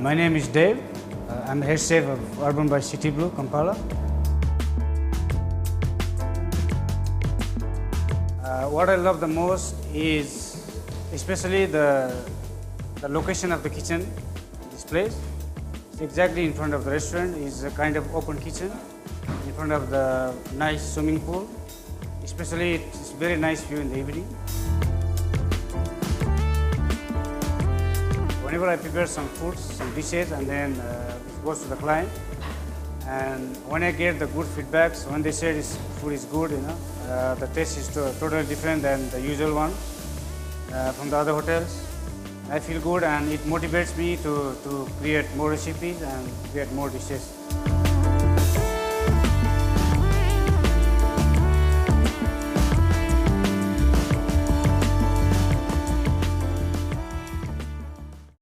My name is Dave. I'm the head chef of Urban by CityBlue, Kampala. What I love the most is especially the location of the kitchen, this place. It's exactly in front of the restaurant. It's a kind of open kitchen in front of the nice swimming pool. Especially it's very nice view in the evening. Whenever I prepare some foods, some dishes, and then it goes to the client, and when I get the good feedbacks, when they say this food is good, the taste is totally different than the usual one from the other hotels. I feel good, and it motivates me to create more recipes and create more dishes.